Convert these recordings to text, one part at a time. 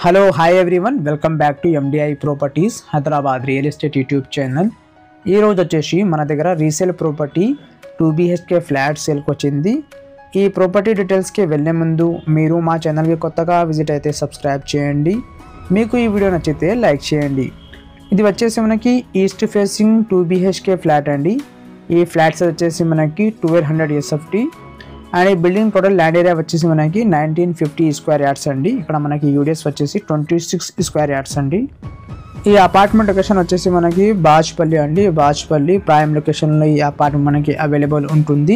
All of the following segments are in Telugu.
Hello hi everyone, welcome back to MDI properties Hyderabad real estate YouTube channel. ఈరోజు వచ్చేసి మన దగ్గర రీసేల్ ప్రాపర్టీ 2BHK ఫ్లాట్ సేల్కి వచ్చింది. ఈ ప్రాపర్టీ డీటెయిల్స్కి వెళ్ళే ముందు మీరు మా ఛానల్కి కొత్తగా విజిట్ అయితే సబ్స్క్రైబ్ చేయండి. మీకు ఈ వీడియో నచ్చితే లైక్ చేయండి. ఇది వచ్చేసి మనకి ఈస్ట్ ఫేసింగ్ 2BHK ఫ్లాట్ అండి. ఈ ఫ్లాట్స్ వచ్చేసి మనకి 1200 SFT అండ్ ఈ బిల్డింగ్ టోటల్ ల్యాండ్ ఏరియా వచ్చేసి మనకి 1950 స్క్వేర్ యార్డ్స్ అండి. ఇక్కడ మనకి యూడిఎస్ వచ్చేసి 26 స్క్వేర్ యార్డ్స్ అండి. ఈ అపార్ట్మెంట్ లొకేషన్ వచ్చేసి మనకి బాజ్పల్లి అండి. బాజ్పల్లి ప్రైమ్ లొకేషన్లో ఈ అపార్ట్మెంట్ మనకి అవైలబుల్ ఉంటుంది.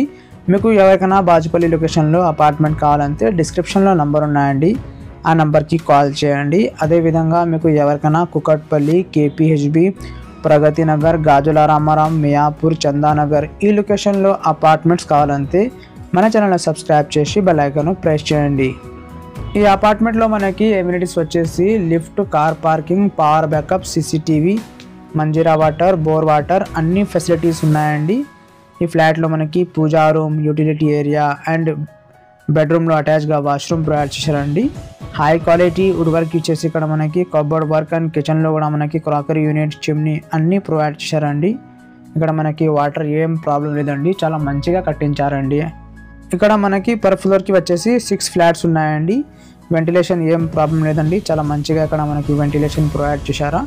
మీకు ఎవరికైనా బాజ్పల్లి లొకేషన్లో అపార్ట్మెంట్ కావాలంటే డిస్క్రిప్షన్లో నంబర్ ఉన్నాయండి, ఆ నెంబర్కి కాల్ చేయండి. అదేవిధంగా మీకు ఎవరికైనా కుకట్పల్లి, KPHB, ప్రగతి నగర్, గాజుల రామారాం, మియాపూర్, చందానగర్ ఈ లొకేషన్లో అపార్ట్మెంట్స్ కావాలంటే మన ఛానల్ని సబ్స్క్రైబ్ చేసి బెల్ ఐకాన్ ప్రెస్ చేయండి. ఈ అపార్ట్మెంట్లో మనకి ఎమ్యూనిటీస్ వచ్చేసి lift, car parking, power backup, CCTV, Manjira water, bore water అన్ని ఫెసిలిటీస్ ఉన్నాయండి. ఈ ఫ్లాట్లో మనకి pooja room, utility area and బెడ్రూమ్లో అటాచ్గా వాష్రూమ్ ప్రొవైడ్ చేశారండి. హై క్వాలిటీ వుడ్ వర్క్ ఇచ్చేసి ఇక్కడ మనకి కబోర్డ్ వర్క్ అండ్ కిచెన్లో కూడా మనకి క్రాకరీ యూనిట్, చిమ్నీ అన్నీ ప్రొవైడ్ చేశారండి. ఇక్కడ మనకి వాటర్ ఏం ప్రాబ్లం లేదండి, చాలా మంచిగా కట్టించారండి. ఇక్కడ మనకి పర్ ఫ్లోర్కి వచ్చేసి 6 ఫ్లాట్స్ ఉన్నాయండి. వెంటిలేషన్ ఏం ప్రాబ్లం లేదండి, చాలా మంచిగా ఇక్కడ మనకి వెంటిలేషన్ ప్రొవైడ్ చేశారా.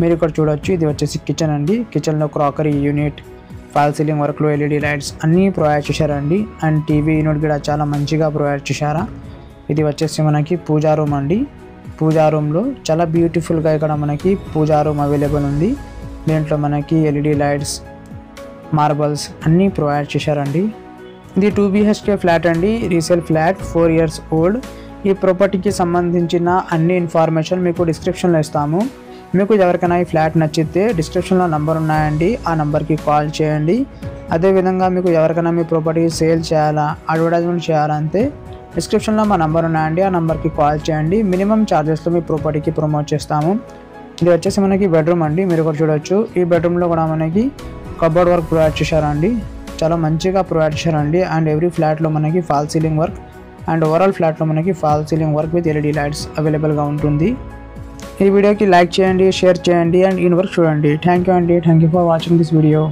మీరు ఇక్కడ చూడొచ్చు, ఇది వచ్చేసి కిచెన్ అండి. కిచెన్లో క్రాకరీ యూనిట్, ఫాల్ సీలింగ్ వర్క్లో LED లైట్స్ అన్నీ ప్రొవైడ్ చేశారండి. అండ్ టీవీ యూనిట్ కూడా చాలా మంచిగా ప్రొవైడ్ చేశారా. ఇది వచ్చేసి మనకి పూజా రూమ్ అండి. పూజా రూమ్లో చాలా బ్యూటిఫుల్గా ఇక్కడ మనకి పూజా రూమ్ అవైలబుల్ ఉంది. దీంట్లో మనకి LED లైట్స్, మార్బల్స్ అన్నీ ప్రొవైడ్ చేశారండి. ఇది 2BHK ఫ్లాట్ అండి, రీసేల్ ఫ్లాట్, 4 years ఓల్డ్. ఈ ప్రాపర్టీకి సంబంధించిన అన్ని ఇన్ఫర్మేషన్ మీకు డిస్క్రిప్షన్లో ఇస్తాము. మీకు ఎవరికైనా ఈ ఫ్లాట్ నచ్చితే డిస్క్రిప్షన్లో నంబర్ ఉన్నాయండి, ఆ నెంబర్కి కాల్ చేయండి. అదేవిధంగా మీకు ఎవరికైనా మీ ప్రాపర్టీ సేల్ చేయాలా, అడ్వర్టైజ్మెంట్ చేయాలంటే డిస్క్రిప్షన్లో మా నెంబర్ ఉన్నాయండి, ఆ నెంబర్కి కాల్ చేయండి. మినిమం ఛార్జెస్లో మీ ప్రాపర్టీకి ప్రమోట్ చేస్తాము. ఇది వచ్చేసి మనకి బెడ్రూమ్ అండి. మీరు కూడా చూడొచ్చు, ఈ బెడ్రూమ్లో కూడా మనకి కబోర్డ్ వర్క్ ప్రొవైడ్ చేశారండి, చాలా మంచిగా ప్రొవైడ్ చేశారండి. అండ్ ఎవ్రీ ఫ్లాట్లో మనకి fall ceiling work and overall ఫ్లాట్లో మనకి fall ceiling work with LED lights అవైలబుల్గా ఉంటుంది. ఈ వీడియోకి లైక్ చేయండి, షేర్ చేయండి అండ్ ఈ వర్క్ చూడండి. థ్యాంక్ యూ అండి, thank you for watching this video.